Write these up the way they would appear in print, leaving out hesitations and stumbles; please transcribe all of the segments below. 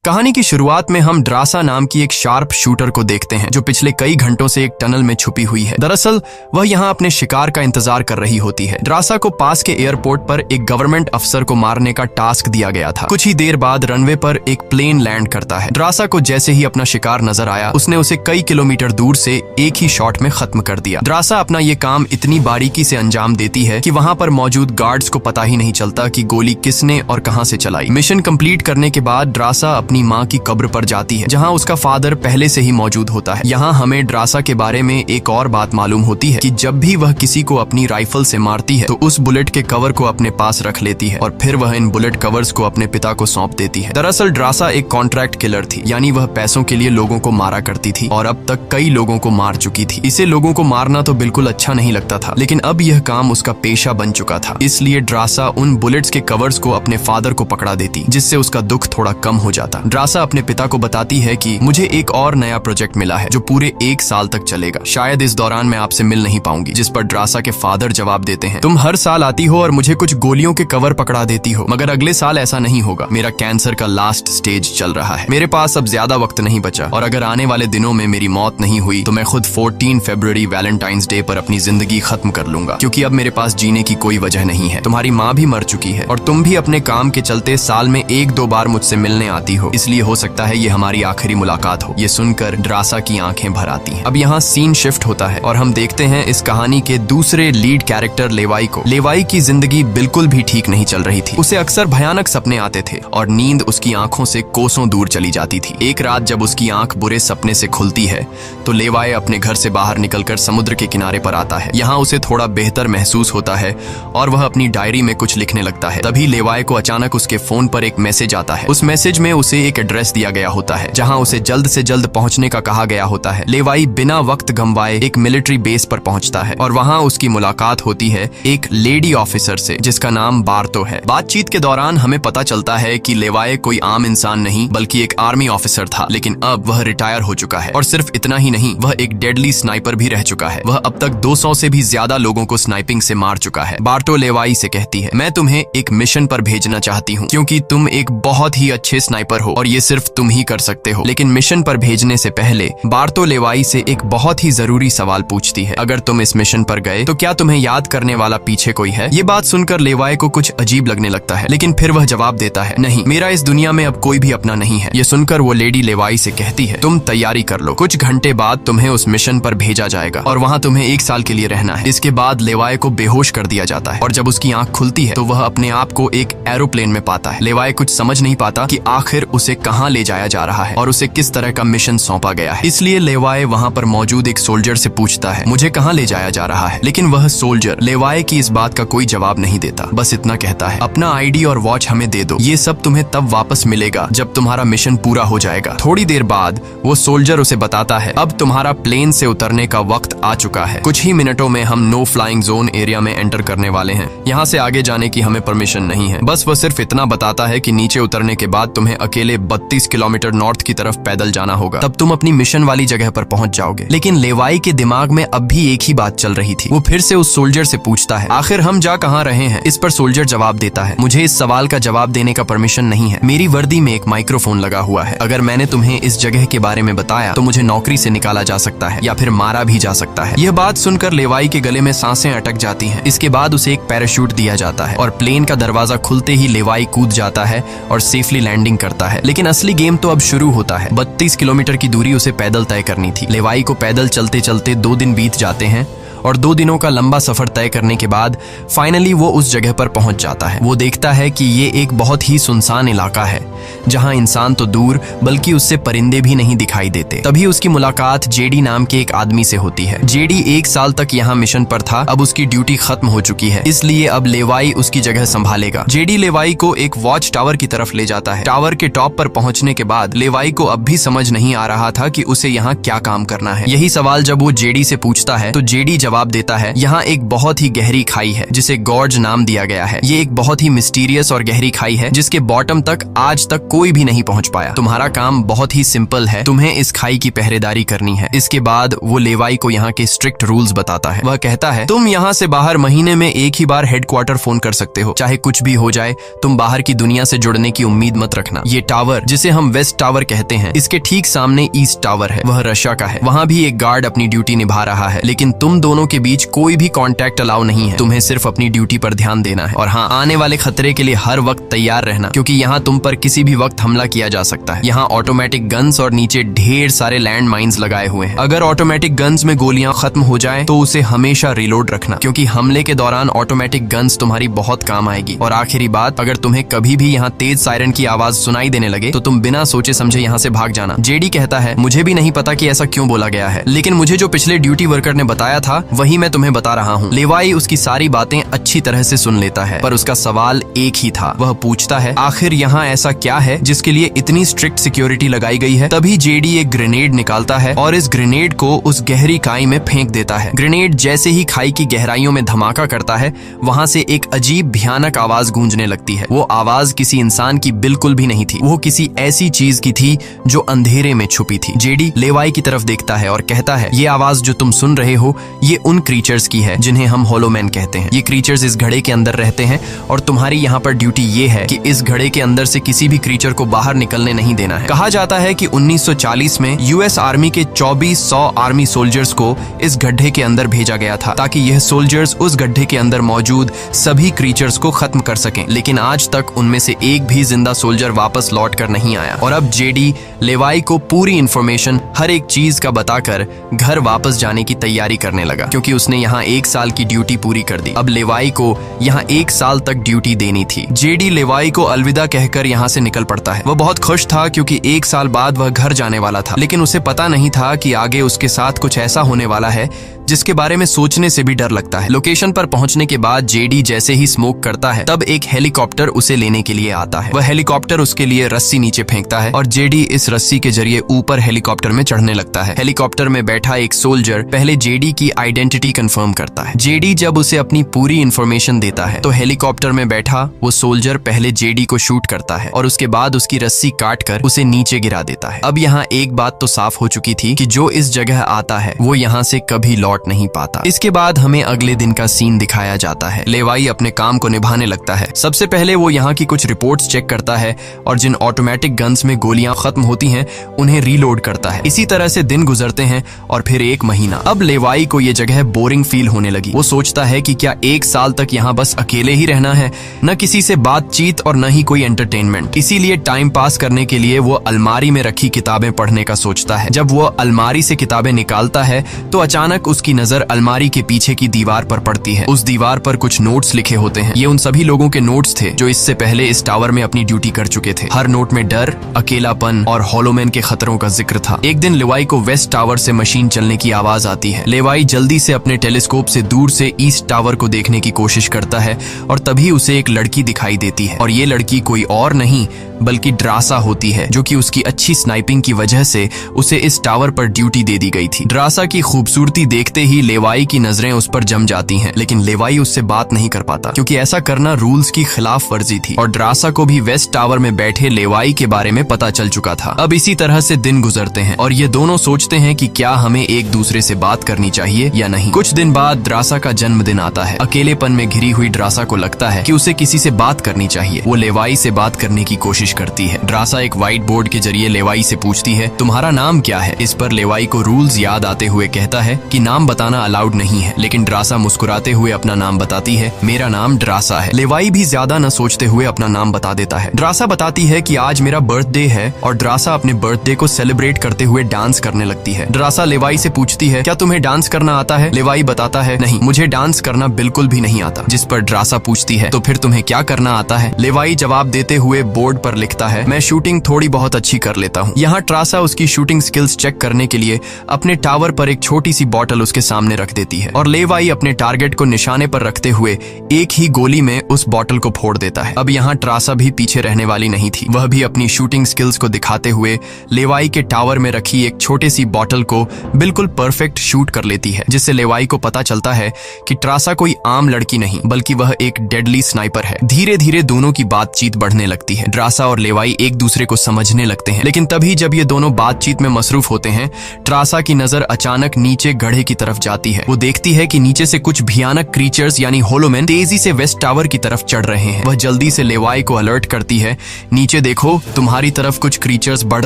कहानी की शुरुआत में हम ड्रासा नाम की एक शार्प शूटर को देखते हैं जो पिछले कई घंटों से एक टनल में छुपी हुई है। दरअसल वह यहाँ अपने शिकार का इंतजार कर रही होती है। ड्रासा को पास के एयरपोर्ट पर एक गवर्नमेंट अफसर को मारने का टास्क दिया गया था। कुछ ही देर बाद रनवे पर एक प्लेन लैंड करता है। ड्रासा को जैसे ही अपना शिकार नजर आया, उसने उसे कई किलोमीटर दूर से एक ही शॉट में खत्म कर दिया। ड्रासा अपना ये काम इतनी बारीकी से अंजाम देती है कि वहाँ पर मौजूद गार्ड्स को पता ही नहीं चलता कि गोली किसने और कहाँ से चलाई। मिशन कंप्लीट करने के बाद ड्रासा अपनी माँ की कब्र पर जाती है जहाँ उसका फादर पहले से ही मौजूद होता है। यहाँ हमें ड्रासा के बारे में एक और बात मालूम होती है कि जब भी वह किसी को अपनी राइफल से मारती है तो उस बुलेट के कवर को अपने पास रख लेती है और फिर वह इन बुलेट कवर्स को अपने पिता को सौंप देती है। दरअसल ड्रासा एक कॉन्ट्रैक्ट किलर थी, यानी वह पैसों के लिए लोगों को मारा करती थी और अब तक कई लोगों को मार चुकी थी। इसे लोगों को मारना तो बिल्कुल अच्छा नहीं लगता था, लेकिन अब यह काम उसका पेशा बन चुका था। इसलिए ड्रासा उन बुलेट्स के कवर्स को अपने फादर को पकड़ा देती, जिससे उसका दुख थोड़ा कम हो जाता। ड्रासा अपने पिता को बताती है कि मुझे एक और नया प्रोजेक्ट मिला है जो पूरे 1 साल तक चलेगा। शायद इस दौरान मैं आपसे मिल नहीं पाऊंगी। जिस पर ड्रासा के फादर जवाब देते हैं, तुम हर साल आती हो और मुझे कुछ गोलियों के कवर पकड़ा देती हो, मगर अगले साल ऐसा नहीं होगा। मेरा कैंसर का लास्ट स्टेज चल रहा है, मेरे पास अब ज्यादा वक्त नहीं बचा और अगर आने वाले दिनों में मेरी मौत नहीं हुई तो मैं खुद 14 फरवरी वैलेंटाइंस डे पर अपनी जिंदगी खत्म कर लूंगा, क्योंकि अब मेरे पास जीने की कोई वजह नहीं है। तुम्हारी माँ भी मर चुकी है और तुम भी अपने काम के चलते साल में 1-2 बार मुझसे मिलने आती हो, इसलिए हो सकता है ये हमारी आखिरी मुलाकात हो। ये सुनकर ड्रासा की आंखें भर आती हैं। अब यहाँ सीन शिफ्ट होता है और हम देखते हैं इस कहानी के दूसरे लीड कैरेक्टर लेवाई को। लेवाई की जिंदगी बिल्कुल भी ठीक नहीं चल रही थी। उसे अक्सर भयानक सपने आते थे और नींद उसकी आंखों से कोसों दूर चली जाती थी। एक रात जब उसकी आंख बुरे सपने से खुलती है तो लेवाई अपने घर से बाहर निकलकर समुद्र के किनारे पर आता है। यहाँ उसे थोड़ा बेहतर महसूस होता है और वह अपनी डायरी में कुछ लिखने लगता है। तभी लेवाई को अचानक उसके फोन पर एक मैसेज आता है। उस मैसेज में उसे एक एड्रेस दिया गया होता है जहाँ उसे जल्द से जल्द पहुंचने का कहा गया होता है। लेवाई बिना वक्त गंवाए एक मिलिट्री बेस पर पहुंचता है और वहाँ उसकी मुलाकात होती है एक लेडी ऑफिसर से जिसका नाम बार्तो है। बातचीत के दौरान हमें पता चलता है कि लेवाई कोई आम इंसान नहीं बल्कि एक आर्मी ऑफिसर था, लेकिन अब वह रिटायर हो चुका है। और सिर्फ इतना ही नहीं, वह एक डेडली स्नाइपर भी रह चुका है। वह अब तक 200 से भी ज्यादा लोगों को स्नाइपिंग से मार चुका है। बार्तो लेवाई से कहती है, मैं तुम्हें एक मिशन पर भेजना चाहती हूँ क्योंकि तुम एक बहुत ही अच्छे स्नाइपर हो और ये सिर्फ तुम ही कर सकते हो। लेकिन मिशन पर भेजने से पहले बार्तो लेवाई से एक बहुत ही जरूरी सवाल पूछती है, अगर तुम इस मिशन पर गए तो क्या तुम्हें याद करने वाला पीछे कोई है? ये बात सुनकर लेवाई को कुछ अजीब लगने लगता है, लेकिन फिर वह जवाब देता है, नहीं, मेरा इस दुनिया में अब कोई भी अपना नहीं है। ये सुनकर वो लेडी लेवाई से कहती है, तुम तैयारी कर लो, कुछ घंटे बाद तुम्हें उस मिशन पर भेजा जाएगा और वहाँ तुम्हें 1 साल के लिए रहना है। इसके बाद लेवाई को बेहोश कर दिया जाता है और जब उसकी आंख खुलती है तो वह अपने आप को एक एरोप्लेन में पाता है। लेवाई कुछ समझ नहीं पाता कि आखिर उसे कहाँ ले जाया जा रहा है और उसे किस तरह का मिशन सौंपा गया है। इसलिए लेवाई वहाँ पर मौजूद एक सोल्जर से पूछता है, मुझे कहाँ ले जाया जा रहा है? लेकिन वह सोल्जर लेवाई की इस बात का कोई जवाब नहीं देता, बस इतना कहता है, अपना आईडी और वॉच हमें दे दो, ये सब तुम्हें तब वापस मिलेगा जब तुम्हारा मिशन पूरा हो जाएगा। थोड़ी देर बाद वो सोल्जर उसे बताता है, अब तुम्हारा प्लेन से उतरने का वक्त आ चुका है। कुछ ही मिनटों में हम नो फ्लाइंग जोन एरिया में एंटर करने वाले हैं। यहाँ से आगे जाने की हमें परमिशन नहीं है। बस वो सिर्फ इतना बताता है कि नीचे उतरने के बाद तुम्हें अकेले 32 किलोमीटर नॉर्थ की तरफ पैदल जाना होगा, तब तुम अपनी मिशन वाली जगह पर पहुंच जाओगे। लेकिन लेवाई के दिमाग में अब भी एक ही बात चल रही थी। वो फिर से उस सोल्जर से पूछता है, आखिर हम जा कहाँ रहे हैं? इस पर सोल्जर जवाब देता है, मुझे इस सवाल का जवाब देने का परमिशन नहीं है। मेरी वर्दी में एक माइक्रोफोन लगा हुआ है। अगर मैंने तुम्हें इस जगह के बारे में बताया तो मुझे नौकरी से निकाला जा सकता है या फिर मारा भी जा सकता है। यह बात सुनकर लेवाई के गले में सांसें अटक जाती हैं। इसके बाद उसे एक पैराशूट दिया जाता है और प्लेन का दरवाजा खुलते ही लेवाई कूद जाता है और सेफली लैंडिंग करता है। लेकिन असली गेम तो अब शुरू होता है। 32 किलोमीटर की दूरी उसे पैदल तय करनी थी। लेवाई को पैदल चलते चलते 2 दिन बीत जाते हैं और 2 दिनों का लंबा सफर तय करने के बाद फाइनली वो उस जगह पर पहुंच जाता है। वो देखता है कि ये एक बहुत ही सुनसान इलाका है जहां इंसान तो दूर बल्कि उससे परिंदे भी नहीं दिखाई देते। तभी उसकी मुलाकात जेडी नाम के एक आदमी से होती है। जेडी 1 साल तक यहाँ मिशन पर था, अब उसकी ड्यूटी खत्म हो चुकी है, इसलिए अब लेवाई उसकी जगह संभालेगा। जेडी लेवाई को एक वॉच टावर की तरफ ले जाता है। टावर के टॉप पर पहुंचने के बाद लेवाई को अब भी समझ नहीं आ रहा था कि उसे यहाँ क्या काम करना है। यही सवाल जब वो जेडी से पूछता है तो जेडी जवाब देता है, यहाँ एक बहुत ही गहरी खाई है जिसे गॉर्ज नाम दिया गया है। ये एक बहुत ही मिस्टीरियस और गहरी खाई है जिसके बॉटम तक आज तक कोई भी नहीं पहुंच पाया। तुम्हारा काम बहुत ही सिंपल है, तुम्हें इस खाई की पहरेदारी करनी है। इसके बाद वो लेवाई को यहाँ के स्ट्रिक्ट रूल्स बताता है। वह कहता है, तुम यहाँ से बाहर महीने में एक ही बार हेडक्वार्टर फोन कर सकते हो, चाहे कुछ भी हो जाए। तुम बाहर की दुनिया से जुड़ने की उम्मीद मत रखना। ये टावर, जिसे हम वेस्ट टावर कहते हैं, इसके ठीक सामने ईस्ट टावर है, वह रशिया का है। वहाँ भी एक गार्ड अपनी ड्यूटी निभा रहा है, लेकिन तुम दोनों के बीच कोई भी कांटेक्ट अलाउ नहीं है। तुम्हें सिर्फ अपनी ड्यूटी पर ध्यान देना है। और हाँ, आने वाले खतरे के लिए हर वक्त तैयार रहना, क्योंकि यहाँ तुम पर किसी भी वक्त हमला किया जा सकता है। यहाँ ऑटोमेटिक गन्स और नीचे ढेर सारे लैंड माइन्स लगाए हुए हैं। अगर ऑटोमेटिक गन्स में गोलियां खत्म हो जाए तो उसे हमेशा रिलोड रखना, क्योंकि हमले के दौरान ऑटोमेटिक गन्स तुम्हारी बहुत काम आएगी। और आखिरी बात, अगर तुम्हें कभी भी यहाँ तेज सायरन की आवाज सुनाई देने लगे तो तुम बिना सोचे समझे यहाँ से भाग जाना। जेडी कहता है, मुझे भी नहीं पता कि ऐसा क्यों बोला गया है, लेकिन मुझे जो पिछले ड्यूटी वर्कर ने बताया था वही मैं तुम्हें बता रहा हूँ। लेवाई उसकी सारी बातें अच्छी तरह से सुन लेता है, पर उसका सवाल एक ही था। वह पूछता है, आखिर यहाँ ऐसा क्या है जिसके लिए इतनी स्ट्रिक्ट सिक्योरिटी लगाई गई है? तभी जेडी एक ग्रेनेड निकालता है और इस ग्रेनेड को उस गहरी खाई में फेंक देता है। ग्रेनेड जैसे ही खाई की गहराइयों में धमाका करता है, वहाँ से एक अजीब भयानक आवाज गूंजने लगती है। वो आवाज किसी इंसान की बिल्कुल भी नहीं थी, वो किसी ऐसी चीज की थी जो अंधेरे में छुपी थी। जेडी लेवाई की तरफ देखता है और कहता है, ये आवाज जो तुम सुन रहे हो, ये उन क्रीचर्स की है जिन्हें हम होलोमैन कहते हैं। ये क्रीचर्स इस घड़े के अंदर रहते हैं और तुम्हारी यहाँ पर ड्यूटी ये है कि इस घड़े के अंदर से किसी भी क्रीचर को बाहर निकलने नहीं देना है। कहा जाता है कि 1940 में यूएस आर्मी के 2400 आर्मी सोल्जर्स को इस गड्ढे के अंदर भेजा गया था, ताकि यह सोल्जर्स उस गड्ढे के अंदर मौजूद सभी क्रीचर्स को खत्म कर सकें। लेकिन आज तक उनमें से एक भी जिंदा सोल्जर वापस लौट कर नहीं आया। और अब जेडी लेवाई को पूरी इंफॉर्मेशन, हर एक चीज का बताकर घर वापस जाने की तैयारी करने लगा, क्योंकि उसने यहाँ 1 साल की ड्यूटी पूरी कर दी। अब लेवाई को यहाँ 1 साल तक ड्यूटी देनी थी। जेडी लेवाई को अलविदा कहकर यहाँ से निकल पड़ता है। वह बहुत खुश था क्योंकि 1 साल बाद वह घर जाने वाला था, लेकिन उसे पता नहीं था कि आगे उसके साथ कुछ ऐसा होने वाला है जिसके बारे में सोचने से भी डर लगता है। लोकेशन पर पहुंचने के बाद जेडी जैसे ही स्मोक करता है, तब एक हेलीकॉप्टर उसे लेने के लिए आता है। वह हेलीकॉप्टर उसके लिए रस्सी नीचे फेंकता है और जेडी इस रस्सी के जरिए ऊपर हेलीकॉप्टर में चढ़ने लगता है। हेलीकॉप्टर में बैठा एक सोल्जर पहले जेडी की आइडेंटिटी कंफर्म करता है। जेडी जब उसे अपनी पूरी इंफॉर्मेशन देता है तो हेलीकॉप्टर में बैठा वो सोल्जर पहले जेडी को शूट करता है और उसके बाद उसकी रस्सी काट कर उसे नीचे गिरा देता है। अब यहाँ एक बात तो साफ हो चुकी थी कि जो इस जगह आता है वो यहाँ से कभी लौट नहीं पाता। इसके बाद हमें अगले दिन का सीन दिखाया जाता है। लेवाई अपने काम को निभाने लगता है। सबसे पहले वो यहाँ की कुछ रिपोर्ट्स चेक करता है और जिन ऑटोमेटिक गन्स में गोलियां खत्म होती हैं उन्हें रीलोड करता है। इसी तरह से दिन गुजरते हैं और फिर 1 महीना। अब लेवाई को ये जगह बोरिंग फील होने लगी। वो सोचता है कि क्या 1 साल तक यहाँ बस अकेले ही रहना है, न किसी से बातचीत और न ही कोई एंटरटेनमेंट। इसीलिए टाइम पास करने के लिए वो अलमारी में रखी किताबें पढ़ने का सोचता है। जब वो अलमारी से किताबें निकालता है तो अचानक उसकी नजर अलमारी के पीछे की दीवार पर पड़ती है। उस दीवार पर कुछ नोट्स लिखे होते हैं। ये उन सभी लोगों के नोट्स थे जो इससे पहले इस टावर में अपनी ड्यूटी कर चुके थे। हर नोट में डर, अकेलापन और होलोमैन के खतरों का जिक्र था। एक दिन लेवाई को वेस्ट टावर से मशीन चलने की आवाज आती है। लेवाई जल्दी से अपने टेलीस्कोप से दूर से ईस्ट टावर को देखने की कोशिश करता है और तभी उसे एक लड़की दिखाई देती है। और ये लड़की कोई और नहीं बल्कि ड्रासा होती है, जो कि उसकी अच्छी स्नाइपिंग की वजह से उसे इस टावर पर ड्यूटी दे दी गई थी। ड्रासा की खूबसूरती देखते ही लेवाई की नजरें उस पर जम जाती हैं, लेकिन लेवाई उससे बात नहीं कर पाता क्योंकि ऐसा करना रूल्स की खिलाफ वर्जी थी। और ड्रासा को भी वेस्ट टावर में बैठे लेवाई के बारे में पता चल चुका था। अब इसी तरह से दिन गुजरते हैं और ये दोनों सोचते हैं कि क्या हमें एक दूसरे से बात करनी चाहिए या नहीं। कुछ दिन बाद ड्रासा का जन्मदिन आता है। अकेलेपन में घिरी हुई ड्रासा को लगता है कि उसे किसी से बात करनी चाहिए। वो लेवाई से बात करने की कोशिश करती है। ड्रासा एक व्हाइट बोर्ड के जरिए लेवाई से पूछती है, तुम्हारा नाम क्या है? इस पर लेवाई को रूल्स याद आते हुए कहता है कि नाम बताना अलाउड नहीं है, लेकिन ड्रासा मुस्कुराते हुए अपना नाम बताती है, मेरा नाम ड्रासा है। लेवाई भी ज्यादा न सोचते हुए अपना नाम बता देता है। ड्रासा बताती है कि आज मेरा बर्थडे है और ड्रासा अपने बर्थडे को सेलिब्रेट करते हुए डांस करने लगती है। ड्रासा लेवाई से पूछती है, क्या तुम्हें डांस करना आता है? लेवाई बताता है, नहीं, मुझे डांस करना बिल्कुल भी नहीं आता। जिस पर ड्रासा पूछती है, तो फिर तुम्हें क्या करना आता है? लेवाई जवाब देते हुए बोर्ड पर लिखता है, मैं शूटिंग थोड़ी बहुत अच्छी कर लेता हूँ। यहाँ ड्रासा उसकी शूटिंग स्किल्स चेक करने के लिए अपने टावर पर एक छोटी सी बॉटल उसके सामने रख देती है और लेवाई अपने टारगेट को निशाने पर रखते हुए एक ही गोली में उस बॉटल को फोड़ देता है। अब यहाँ ड्रासा भी पीछे रहने वाली नहीं थी। वह भी अपनी शूटिंग स्किल्स को दिखाते हुए लेवाई के टावर में रखी एक छोटी सी बॉटल को बिल्कुल परफेक्ट शूट कर लेती है, जिससे लेवाई को पता चलता है कि ट्रासा कोई आम लड़की नहीं बल्कि वह एक डेडली स्नाइपर है। धीरे धीरे दोनों की बातचीत बढ़ने लगती है। ट्रासा और लेवाई एक दूसरे को समझने लगते हैं। लेकिन तभी जब ये दोनों बातचीत में मसरूफ होते हैं, ट्रासा की नजर अचानक नीचे गड्ढे की तरफ जाती है। वो देखती है कि नीचे से कुछ भयानक क्रीचर्स यानी होलोमैन तेजी से वेस्ट टावर की तरफ चढ़ रहे हैं। वह जल्दी से लेवाई को अलर्ट करती है, नीचे देखो, तुम्हारी तरफ कुछ क्रीचर्स बढ़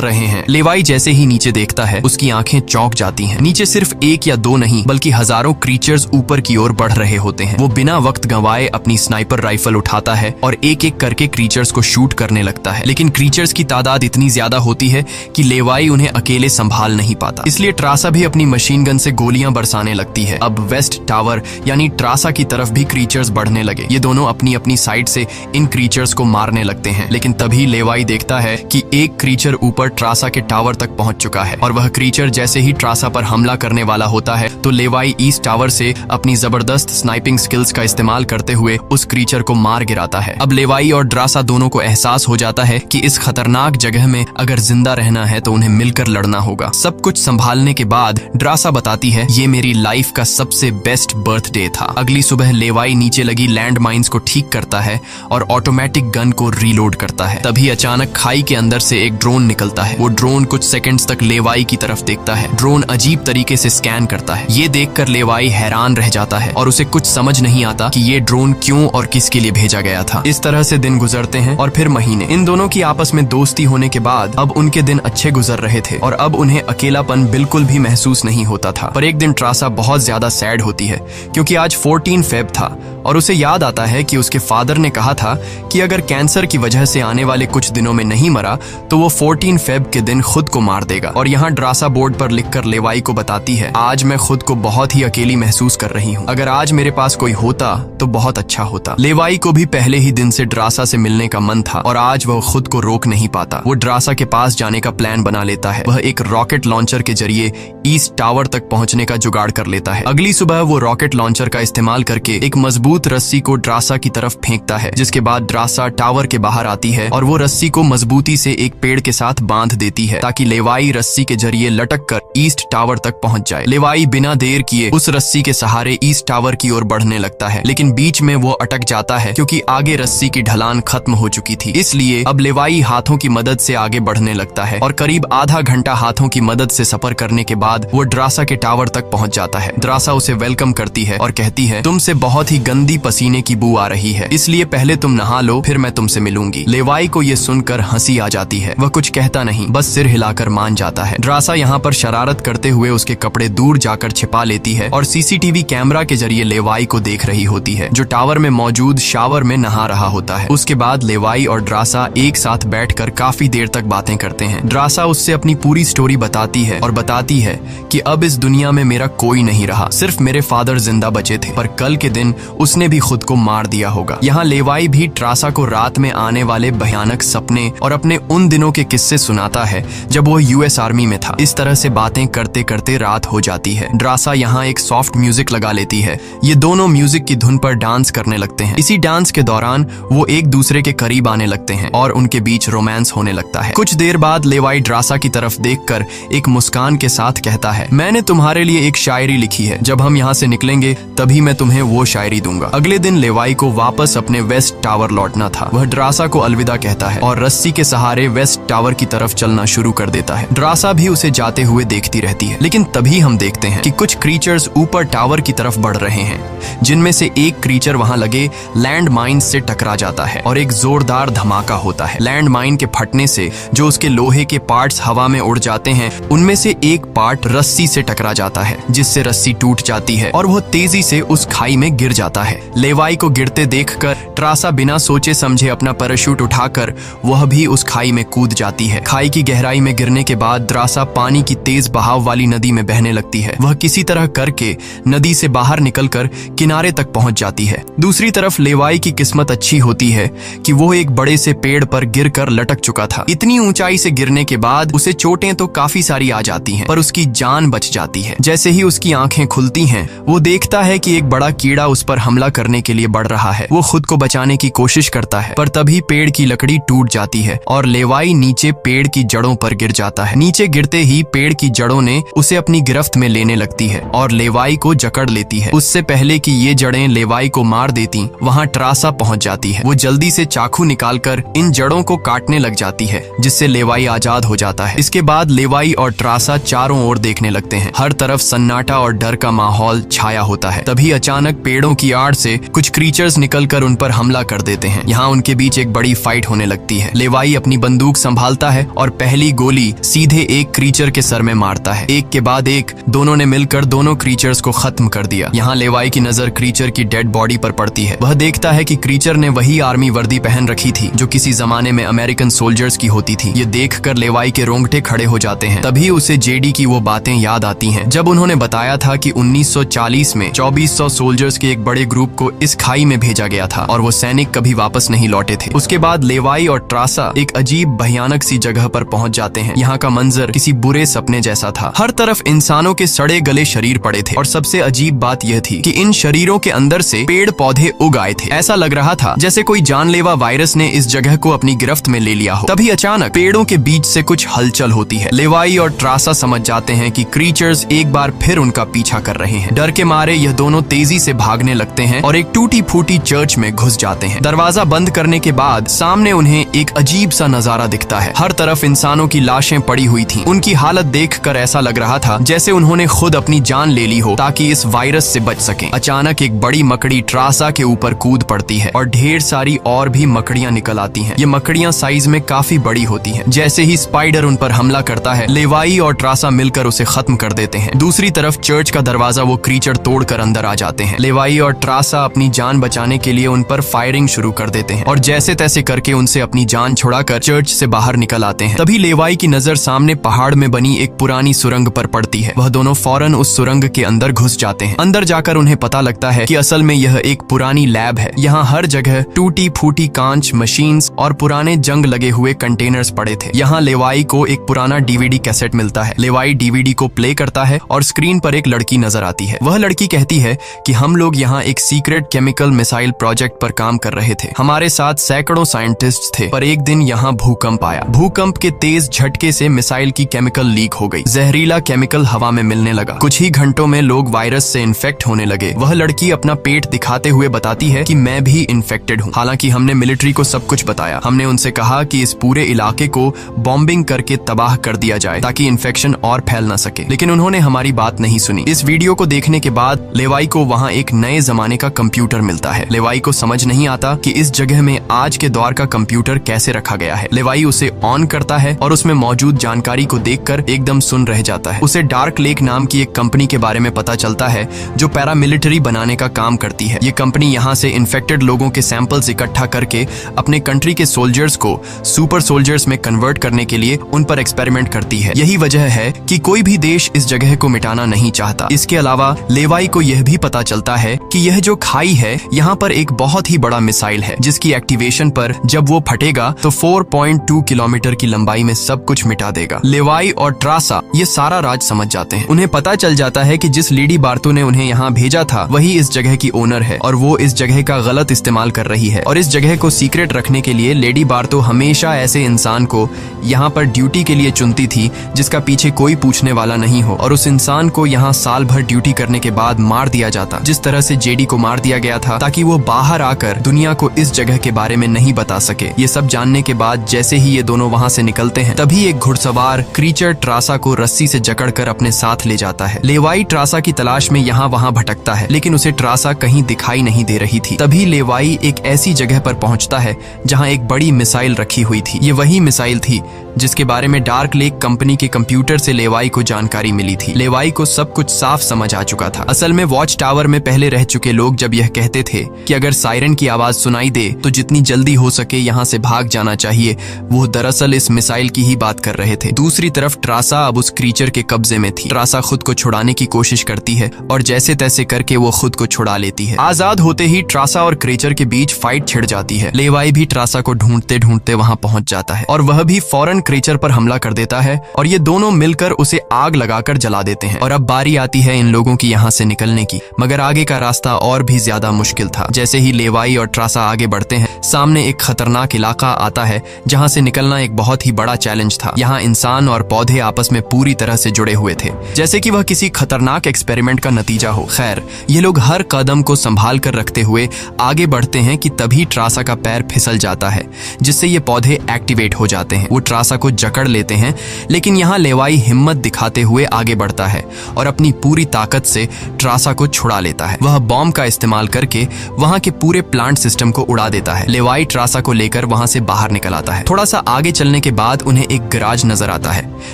रहे हैं। लेवाई जैसे ही नीचे देखता है, उसकी आंखें चौंक जाती हैं। नीचे सिर्फ एक या दो नहीं बल्कि हजारों क्रीचर्स ऊपर की ओर बढ़ रहे होते हैं। वो बिना वक्त गंवाए अपनी स्नाइपर राइफल उठाता है और एक एक करके क्रीचर्स को शूट करने लगता है। लेकिन क्रीचर्स की तादाद इतनी ज्यादा होती है कि लेवाई उन्हें अकेले संभाल नहीं पाता। इसलिए ट्रासा भी अपनी मशीन गन से गोलियां बरसाने लगती है। अब वेस्ट टावर यानी ट्रासा की तरफ भी क्रीचर्स बढ़ने लगे। ये दोनों अपनी अपनी साइड से इन क्रीचर्स को मारने लगते हैं। लेकिन तभी लेवाई देखता है कि एक क्रीचर ऊपर ट्रासा के टावर तक पहुंच चुका है और वह क्रीचर जैसे ही ट्रासा पर हमला करने वाला होता है तो लेवाई ईस्ट टावर से अपनी जबरदस्त स्नाइपिंग स्किल्स का इस्तेमाल करते हुए उस क्रीचर को मार गिराता है। अब लेवाई और ट्रासा दोनों को एहसास हो जाता है कि इस खतरनाक जगह में अगर जिंदा रहना है तो उन्हें मिलकर लड़ना होगा। सब कुछ संभालने के बाद ट्रासा बताती है, ये मेरी लाइफ का सबसे बेस्ट बर्थडे था। अगली सुबह लेवाई नीचे लगी लैंड माइंस को ठीक करता है और ऑटोमेटिक गन को रीलोड करता है। तभी अचानक खाई के अंदर से एक ड्रोन निकलता है। वो ड्रोन कुछ सेकंड्स तक लेवाई की तरफ देखता है। ड्रोन अजीब तरीके से स्कैन करता है। ये देखकर लेवाई हैरान रह जाता है और उसे कुछ समझ नहीं आता कि ये ड्रोन क्यों और किसके लिए भेजा गया था। इस तरह से दिन गुजरते हैं और फिर महीने। इन दोनों की आपस में दोस्ती होने के बाद अब उनके दिन अच्छे गुजर रहे थे और अब उन्हें अकेलापन बिल्कुल भी महसूस नहीं होता था। पर एक दिन ट्रासा बहुत ज्यादा सैड होती है क्योंकि आज 14 फेब था और उसे याद आता है कि उसके फादर ने कहा था कि अगर कैंसर की वजह से आने वाले कुछ दिनों में नहीं मरा तो वो 14 फेब के दिन खुद को मार देगा। और यहाँ ट्रासा बोर्ड पर लिखकर लेवाई को बताती है, आज मैं खुद को बहुत ही अकेली महसूस कर रही हूँ। अगर आज मेरे पास कोई होता तो बहुत अच्छा होता। लेवाई को भी पहले ही दिन से ट्रासा से मिलने का मन था और आज वह खुद को रोक नहीं पाता। वो ट्रासा के पास जाने का प्लान बना लेता है। वह एक रॉकेट लॉन्चर के जरिए ईस्ट टावर तक पहुंचने का जुगाड़ कर लेता है। अगली सुबह वो रॉकेट लॉन्चर का इस्तेमाल करके एक मजबूत रस्सी को ट्रासा की तरफ फेंकता है, जिसके बाद ट्रासा टावर के बाहर आती है और वो रस्सी को मजबूती से एक पेड़ के साथ बांध देती है ताकि लेवाई रस्सी के जरिए लटक कर ईस्ट टावर तक पहुंच जाए। लेवाई बिना देर किए उस रस्सी के सहारे ईस्ट टावर की ओर बढ़ने लगता है, लेकिन बीच में वो अटक जाता है क्योंकि आगे रस्सी की ढलान खत्म हो चुकी थी। इसलिए अब लेवाई हाथों की मदद से आगे बढ़ने लगता है और करीब आधा घंटा हाथों की मदद से सफर करने के बाद वो ट्रासा के टावर तक पहुंच जाता है। ट्रासा उसे वेलकम करती है और कहती है, तुमसे बहुत ही गंदी पसीने की बू आ रही है, इसलिए पहले तुम नहा लो, फिर मैं तुमसे मिलूंगी। लेवाई को ये सुनकर हंसी आ जाती है। वह कुछ कहता नहीं, बस सिर हिलाकर मान जाता है। ट्रासा यहाँ पर शरारत करते हुए उसके कपड़े दूर जाकर छिपा लेती है और सीसीटीवी कैमरा के जरिए लेवाई को देख रही होती है, जो टावर में मौजूद शावर में नहा रहा होता है। उसके बाद लेवाई और ट्रासा एक साथ बैठकर काफी देर तक बातें करते हैं। ट्रासा उससे अपनी पूरी स्टोरी बताती है और बताती है कि अब इस दुनिया में मेरा कोई नहीं रहा, सिर्फ मेरे फादर जिंदा बचे थे, पर कल के दिन उसने भी खुद को मार दिया होगा। यहाँ लेवाई भी ट्रासा को रात में आने वाले भयानक सपने और अपने उन दिनों के किस्से सुनाता है जब वो यूएस आर्मी में था। इस तरह से बातें करते करते रात हो जाती है। ट्रासा यहाँ एक सॉफ्ट म्यूजिक लगा लेती है। ये दोनों म्यूजिक की धुन पर डांस करने लगते हैं। इसी डांस के दौरान वो एक दूसरे के करीब आने लगते हैं और उनके बीच रोमांस होने लगता है। कुछ देर बाद लेवाई ट्रासा की तरफ देखकर एक मुस्कान के साथ कहता है, मैंने तुम्हारे लिए एक शायरी लिखी है, जब हम यहाँ से निकलेंगे तभी मैं तुम्हें वो शायरी दूंगा। अगले दिन लेवाई को वापस अपने वेस्ट टावर लौटना था। वह ट्रासा को अलविदा कहता है और रस्सी के सहारे वेस्ट टावर की तरफ चलना शुरू कर देता है। ट्रासा भी उसे जाते हुए देखती रहती है, लेकिन तभी हम देखते हैं कि कुछ क्रीचर्स ऊपर टावर की तरफ बढ़ रहे हैं, जिनमें से एक क्रीचर वहां लगे लैंड माइन से टकरा जाता है और एक जोरदार धमाका होता है। लैंड माइन के फटने से जो उसके लोहे के पार्ट्स हवा में उड़ जाते हैं, उनमें से एक पार्ट रस्सी से टकरा जाता है, जिससे रस्सी टूट जाती है और वो तेजी से उस खाई में गिर जाता है। लेवाई को गिरते देखकर ट्रासा बिना सोचे समझे अपना पैराशूट उठाकर वह भी उस खाई में कूद जाती है। खाई की गहराई में गिरने के बाद ट्रासा पानी की तेज बहाव वाली नदी में बहने लगती है। वह किसी तरह करके नदी से बाहर निकलकर किनारे तक पहुंच जाती है। दूसरी तरफ लेवाई की किस्मत अच्छी होती है कि वो एक बड़े से पेड़ पर गिरकर लटक चुका था। इतनी ऊंचाई से गिरने के बाद उसे चोटें तो काफी सारी आ जाती हैं, पर उसकी जान बच जाती है। जैसे ही उसकी आंखें खुलती हैं, वो देखता है कि एक बड़ा कीड़ा उस पर हमला हमला करने के लिए बढ़ रहा है। वो खुद को बचाने की कोशिश करता है, पर तभी पेड़ की लकड़ी टूट जाती है और लेवाई नीचे पेड़ की जड़ों पर गिर जाता है। नीचे गिरते ही पेड़ की जड़ों ने उसे अपनी गिरफ्त में लेने लगती है और लेवाई को जकड़ लेती है। उससे पहले कि ये जड़ें लेवाई को मार देती, वहाँ ट्रासा पहुँच जाती है। वो जल्दी से चाकू निकालकर इन जड़ों को काटने लग जाती है, जिससे लेवाई आजाद हो जाता है। इसके बाद लेवाई और ट्रासा चारों ओर देखने लगते हैं। हर तरफ सन्नाटा और डर का माहौल छाया होता है। तभी अचानक पेड़ों की आड़ से कुछ क्रीचर्स निकलकर उन पर हमला कर देते हैं। यहाँ उनके बीच एक बड़ी फाइट होने लगती है। लेवाई अपनी बंदूक संभालता है और पहली गोली सीधे एक क्रीचर के सर में मारता है। एक के बाद एक दोनों ने मिलकर दोनों क्रीचर्स को खत्म कर दिया। यहाँ लेवाई की नजर क्रीचर की डेड बॉडी पर पड़ती है। वह देखता है कि क्रीचर ने वही आर्मी वर्दी पहन रखी थी जो किसी जमाने में अमेरिकन सोल्जर्स की होती थी। ये देखकर लेवाई के रोंगटे खड़े हो जाते हैं। तभी उसे जेडी की वो बातें याद आती हैं जब उन्होंने बताया था कि 1940 में 2400 सोल्जर्स के एक बड़े ग्रुप को इस खाई में भेजा गया था और वो सैनिक कभी वापस नहीं लौटे थे। उसके बाद लेवाई और ट्रासा एक अजीब भयानक सी जगह पर पहुंच जाते हैं। यहाँ का मंजर किसी बुरे सपने जैसा था। हर तरफ इंसानों के सड़े गले शरीर पड़े थे और सबसे अजीब बात यह थी कि इन शरीरों के अंदर से पेड़ पौधे उग आए थे। ऐसा लग रहा था जैसे कोई जानलेवा वायरस ने इस जगह को अपनी गिरफ्त में ले लिया हो। तभी अचानक पेड़ों के बीच से कुछ हलचल होती है। लेवाई और ट्रासा समझ जाते हैं कि क्रीचर्स एक बार फिर उनका पीछा कर रहे हैं। डर के मारे यह दोनों तेजी से भागने लगते हैं और एक टूटी फूटी चर्च में घुस जाते हैं। दरवाजा बंद करने के बाद सामने उन्हें एक अजीब सा नजारा दिखता है। हर तरफ इंसानों की लाशें पड़ी हुई थीं। उनकी हालत देखकर ऐसा लग रहा था जैसे उन्होंने खुद अपनी जान ले ली हो ताकि इस वायरस से बच सकें। अचानक एक बड़ी मकड़ी ट्रासा के ऊपर कूद पड़ती है और ढेर सारी और भी मकड़ियां निकल आती हैं। ये मकड़ियां साइज में काफी बड़ी होती हैं। जैसे ही स्पाइडर उन पर हमला करता है, लेवाई और ट्रासा मिलकर उसे खत्म कर देते हैं। दूसरी तरफ चर्च का दरवाजा वो क्रीचर तोड़कर अंदर आ जाते हैं। लेवाई और ट्रासा अपनी जान बचाने के लिए उन पर फायरिंग शुरू कर देते हैं और जैसे तैसे करके उनसे अपनी जान छुड़ाकर चर्च से बाहर निकल आते हैं। तभी लेवाई की नजर सामने पहाड़ में बनी एक पुरानी सुरंग पर पड़ती है। वह दोनों फौरन उस सुरंग के अंदर घुस जाते हैं। अंदर जाकर उन्हें पता लगता है कि असल में यह एक पुरानी लैब है। यहाँ हर जगह टूटी फूटी कांच, मशीन्स और पुराने जंग लगे हुए कंटेनर्स पड़े थे। यहाँ लेवाई को एक पुराना डीवीडी कैसेट मिलता है। लेवाई डीवीडी को प्ले करता है और स्क्रीन पर एक लड़की नजर आती है। वह लड़की कहती है कि हम लोग यहाँ एक सीक्रेट केमिकल मिसाइल प्रोजेक्ट पर काम कर रहे थे। हमारे साथ सैकड़ों साइंटिस्ट थे, पर एक दिन यहाँ भूकंप आया। भूकंप के तेज झटके से मिसाइल की केमिकल लीक हो गई। जहरीला केमिकल हवा में मिलने लगा। कुछ ही घंटों में लोग वायरस से इन्फेक्ट होने लगे। वह लड़की अपना पेट दिखाते हुए बताती है कि मैं भी इन्फेक्टेड हूँ। हालांकि हमने मिलिट्री को सब कुछ बताया। हमने उनसे कहा कि इस पूरे इलाके को बॉम्बिंग करके तबाह कर दिया जाए ताकि इन्फेक्शन और फैल न सके, लेकिन उन्होंने हमारी बात नहीं सुनी। इस वीडियो को देखने के बाद लेवाई को वहाँ एक नए जमाने का कंप्यूटर मिलता है। लेवाई को समझ नहीं आता कि इस जगह में आज के दौर का कंप्यूटर कैसे रखा गया है। लेवाई उसे ऑन करता है और उसमें मौजूद जानकारी को देखकर एकदम सुन रह जाता है। उसे डार्क लेक नाम की एक कंपनी के बारे में पता चलता है जो पैरामिलिट्री बनाने का काम करती है। ये कंपनी यहाँ से इन्फेक्टेड लोगों के सैंपल्स इकट्ठा करके अपने कंट्री के सोल्जर्स को सुपर सोल्जर्स में कन्वर्ट करने के लिए उन पर एक्सपेरिमेंट करती है। यही वजह है कि कोई भी देश इस जगह को मिटाना नहीं चाहता। इसके अलावा लेवाई को यह भी पता चलता है कि यह जो खाई है यहाँ पर एक बहुत ही बड़ा मिसाइल है जिसकी एक्टिवेशन पर जब वो फटेगा तो 4.2 किलोमीटर की लंबाई में सब कुछ मिटा देगा। लेवाई और ट्रासा ये सारा राज समझ जाते हैं। उन्हें पता चल जाता है कि जिस लेडी बार्तो ने उन्हें यहाँ भेजा था वही इस जगह की ओनर है और वो इस जगह का गलत इस्तेमाल कर रही है। और इस जगह को सीक्रेट रखने के लिए लेडी बार्तो हमेशा ऐसे इंसान को यहाँ पर ड्यूटी के लिए चुनती थी जिसका पीछे कोई पूछने वाला नहीं हो, और उस इंसान को यहाँ साल भर ड्यूटी करने के बाद मार दिया जाता, जिस तरह से जेडी को मार दिया गया था ताकि वो बाहर आकर दुनिया को इस जगह के बारे में नहीं बता सके। ये सब जानने के बाद जैसे ही ये दोनों वहाँ से निकलते हैं तभी एक घुड़सवार क्रीचर ट्रासा को रस्सी से जकड़कर अपने साथ ले जाता है। लेवाई ट्रासा की तलाश में यहाँ वहाँ भटकता है लेकिन उसे ट्रासा कहीं दिखाई नहीं दे रही थी। तभी लेवाई एक ऐसी जगह पर पहुँचता है जहाँ एक बड़ी मिसाइल रखी हुई थी। ये वही मिसाइल थी जिसके बारे में डार्क लेक कंपनी के कंप्यूटर से लेवाई को जानकारी मिली थी। लेवाई को सब कुछ साफ समझ आ चुका था। असल में वॉच टावर में पहले रह चुके लोग जब यह कहते थे कि अगर सायरन की आवाज सुनाई दे तो जितनी जल्दी हो सके यहाँ से भाग जाना चाहिए, वो दरअसल इस मिसाइल की ही बात कर रहे थे। दूसरी तरफ ट्रासा अब उस क्रीचर के कब्जे में थी। ट्रासा खुद को छुड़ाने की कोशिश करती है और जैसे तैसे करके वो खुद को छुड़ा लेती है। आजाद होते ही ट्रासा और क्रीचर के बीच फाइट छिड़ जाती है। लेवाई भी ट्रासा को ढूंढते ढूंढते वहां पहुंच जाता है और वह भी फौरन क्रीचर पर हमला कर देता है और ये दोनों मिलकर उसे आग लगाकर जला देते हैं। और अब बारी आती है इन लोगों की यहाँ से निकलने की, मगर आगे का रास्ता और भी ज्यादा मुश्किल था। जैसे ही लेवाई और ट्रासा आगे बढ़ते हैं, सामने एक खतरनाक इलाका आता है जहां से निकलना एक बहुत ही बड़ा चैलेंज था। यहाँ इंसान और पौधे आपस में पूरी तरह से जुड़े हुए थे, जैसे कि वह किसी खतरनाक एक्सपेरिमेंट का नतीजा हो। खैर, ये लोग हर कदम को संभाल कर रखते हुए आगे बढ़ते हैं कि तभी ट्रासा का पैर फिसल जाता है, जिससे ये पौधे एक्टिवेट हो जाते हैं। वो ट्रासा को जकड़ लेते हैं, लेकिन यहाँ लेवाई हिम्मत दिखाते हुए आगे बढ़ता है और अपनी पूरी ताकत से ट्रासा को छुड़ा लेता है। वह बॉम्ब का इस्तेमाल करके वहां के पूरे प्लांट सिस्टम को उड़ा देता है। लेवाई ट्रासा को लेकर वहां से बाहर निकल आता है। थोड़ा सा आगे चलने के बाद उन्हें एक गैराज नजर आता है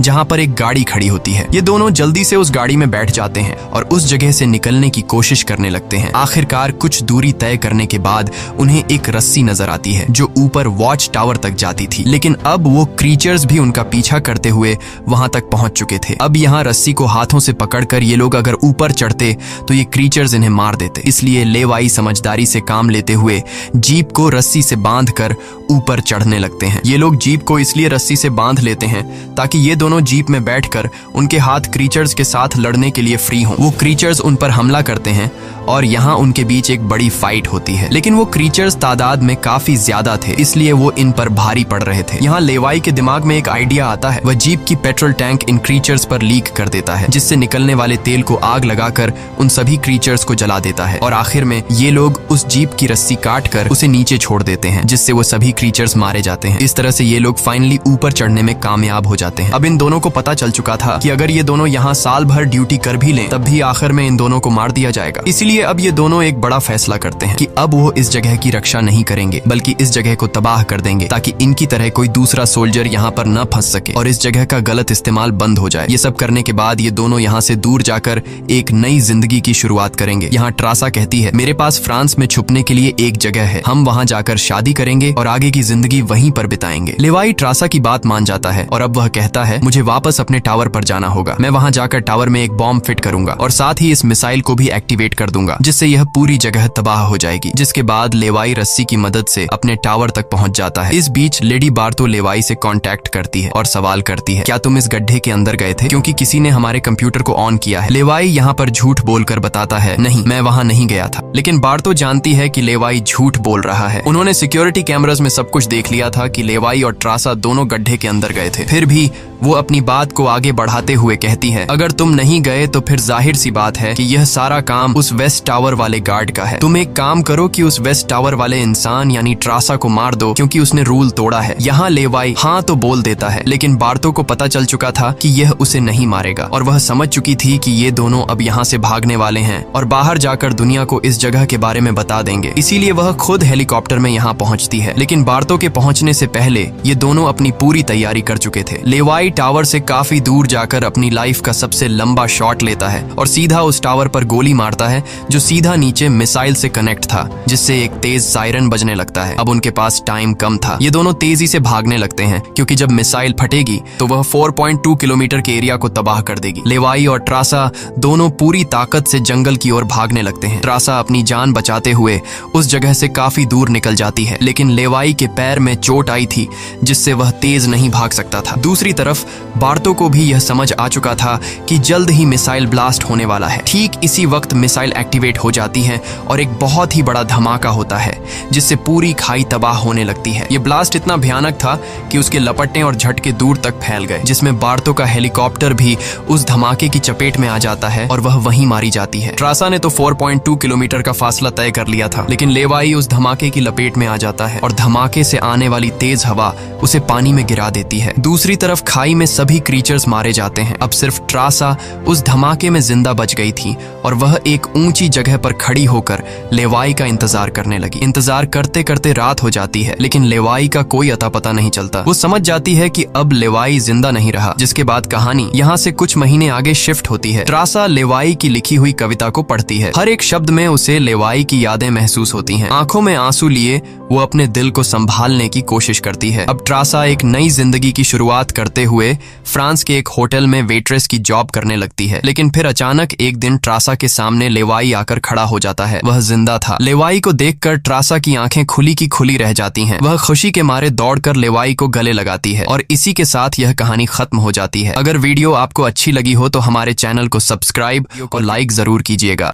जहां पर एक गाड़ी खड़ी होती है। ये दोनों जल्दी से उस गाड़ी में बैठ जाते हैं और उस जगह से निकलने की कोशिश करने लगते हैं। आखिरकार कुछ दूरी तय करने के बाद उन्हें एक रस्सी नजर आती है जो ऊपर वॉच टावर तक जाती थी, लेकिन अब वो क्रीचर्स भी उनका पीछा करते हुए वहां तक पहुंच चुके थे। अब यहाँ रस्सी को हाथों से पकड़कर ये लोग अगर ऊपर चढ़ते तो ये क्रीचर्स इन्हें मार देते। इसलिए लेवाई समझदारी से काम लेते हुए जीप को रस्सी से बांधकर ऊपर चढ़ने लगते हैं। ये लोग जीप को इसलिए रस्सी से बांध लेते हैं ताकि ये दोनों जीप में बैठकर उनके हाथ क्रीचर्स के साथ लड़ने के लिए फ्री हों। वो क्रीचर्स उन पर हमला करते हैं और यहाँ उनके बीच एक बड़ी फाइट होती है, लेकिन वो क्रीचर्स तादाद में काफी ज्यादा थे, इसलिए वो इन पर भारी पड़ रहे थे। यहाँ लेवाई के दिमाग में एक आइडिया आता है। वह जीप की पेट्रोल टैंक इन क्रीचर्स पर लीक कर देता है, जिससे निकलने वाले तेल को आग लगाकर उन सभी क्रीचर्स को जला देता है और आखिर में ये लोग उस जीप की रस्सी काट कर उसे नीचे छोड़ देते हैं, जिससे वो सभी क्रीचर्स मारे जाते हैं। इस तरह से ये लोग फाइनली ऊपर चढ़ने में कामयाब हो जाते हैं। अब इन दोनों को पता चल चुका था कि अगर ये दोनों यहाँ साल भर ड्यूटी कर भी लें तब भी आखिर में इन दोनों को मार दिया जाएगा। इसलिए अब ये दोनों एक बड़ा फैसला करते हैं कि अब वो इस जगह की रक्षा नहीं करेंगे बल्कि इस जगह को तबाह कर देंगे, ताकि इनकी तरह कोई दूसरा सोल्जर यहाँ पर न फंस सके और इस जगह का गलत इस्तेमाल बंद हो जाए। ये सब करने के बाद ये दोनों यहाँ से दूर जाकर एक नई जिंदगी की शुरुआत करेंगे। यहाँ ट्रासा कहती है, मेरे पास फ्रांस में छुपने के लिए एक जगह है, हम वहाँ जाकर शादी करेंगे और आगे की जिंदगी वहीं पर बिताएंगे। लेवाई ट्रासा की बात मान जाता है और अब वह कहता है, मुझे वापस अपने टावर पर जाना होगा। मैं वहाँ जाकर टावर में एक बॉम्ब फिट करूंगा और साथ ही इस मिसाइल को भी एक्टिवेट कर दूंगा, जिससे यह पूरी जगह तबाह हो जाएगी। जिसके बाद लेवाई रस्सी की मदद से अपने टावर तक पहुंच जाता है। इस बीच लेडी बार्तो लेवाई से कांटेक्ट करती है और सवाल करती है, क्या तुम इस गड्ढे के अंदर गए थे क्योंकि किसी ने हमारे कंप्यूटर को ऑन किया है। लेवाई यहाँ पर झूठ बोलकर बताता है, नहीं, मैं वहाँ नहीं गया था। लेकिन बार्तो जानती है कि लेवाई झूठ बोल रहा है। उन्होंने सिक्योरिटी कैमरास में सब कुछ देख लिया था कि लेवाई और ट्रासा दोनों गड्ढे के अंदर गए थे। फिर भी वो अपनी बात को आगे बढ़ाते हुए कहती है, अगर तुम नहीं गए तो फिर जाहिर सी बात है कि यह सारा काम उस वेस्ट टावर वाले गार्ड का है। तुम एक काम करो कि उस वेस्ट टावर वाले इंसान यानी ट्रासा को मार दो क्योंकि उसने रूल तोड़ा है। यहाँ लेवाई हाँ तो बोल देता है, लेकिन बार्तो को पता चल चुका था कि यह उसे नहीं मारेगा और वह समझ चुकी थी कि ये दोनों अब यहाँ से भागने वाले हैं और बाहर जाकर दुनिया को इस जगह के बारे में बता देंगे। इसीलिए वह खुद हेलीकॉप्टर में यहाँ पहुँचती है, लेकिन बार्तो के पहुँचने से पहले ये दोनों अपनी पूरी तैयारी कर चुके थे। लेवाई टावर से काफी दूर जाकर अपनी लाइफ का सबसे लंबा शॉट लेता है और सीधा उस टावर पर गोली मारता है जो सीधा नीचे मिसाइल से कनेक्ट था, जिससे एक तेज सायरन बजने लगता है। अब उनके पास टाइम कम था। ये दोनों तेजी से भागने लगते हैं क्योंकि जब मिसाइल फटेगी तो वह 4.2 किलोमीटर के एरिया को तबाह कर देगी। लेवाई और ट्रासा दोनों पूरी ताकत से जंगल की ओर भागने लगते हैं। ट्रासा अपनी जान बचाते हुए उस जगह से काफी दूर निकल जाती है, लेकिन लेवाई के पैर में चोट आई थी जिससे वह तेज नहीं भाग सकता था। दूसरी तरफ बार्तो को भी यह समझ आ चुका था कि जल्द ही मिसाइल ब्लास्ट होने वाला है। ठीक इसी वक्त मिसाइल एक्टिवेट हो जाती है और एक बहुत ही बड़ा धमाका होता है जिससे पूरी खाई तबाह होने लगती है। ये ब्लास्ट इतना भयानक था कि उसके लपटने और झटके दूर तक फैल गए, जिसमें बार्तो का हेलीकॉप्टर भी उस धमाके की चपेट में आ जाता है और वह वहीं मारी जाती है। ट्रासा ने तो 4.2 किलोमीटर का फासला तय कर लिया था, लेकिन लेवाई उस धमाके की लपेट में आ जाता है और धमाके से आने वाली तेज हवा उसे पानी में गिरा देती है। दूसरी तरफ खाई में सभी क्रीचर्स मारे जाते हैं। अब सिर्फ ट्रासा उस धमाके में जिंदा बच गई थी और वह एक ऊंची जगह पर खड़ी होकर लेवाई का इंतजार करने लगी। इंतजार करते करते रात हो जाती है, लेकिन लेवाई का कोई अता पता नहीं चलता। वो समझ जाती है कि अब लेवाई जिंदा नहीं रहा, जिसके बाद कहानी यहाँ से कुछ महीने आगे शिफ्ट होती है। ट्रासा लेवाई की लिखी हुई कविता को पढ़ती है। हर एक शब्द में उसे लेवाई की यादें महसूस होती हैं। आंखों में आंसू लिए वो अपने दिल को संभालने की कोशिश करती है। अब ट्रासा एक नई जिंदगी की शुरुआत करते हुए फ्रांस के एक होटल में वेट्रेस की जॉब करने लगती है, लेकिन फिर अचानक एक दिन ट्रासा के सामने लेवाई आकर खड़ा हो जाता है। वह जिंदा था। लेवाई को देखकर ट्रासा की आंखें खुली की खुली रह जाती हैं। वह खुशी के मारे दौड़कर लेवाई को गले लगाती है और इसी के साथ यह कहानी खत्म हो जाती है। अगर वीडियो आपको अच्छी लगी हो तो हमारे चैनल को सब्सक्राइब और लाइक जरूर कीजिएगा।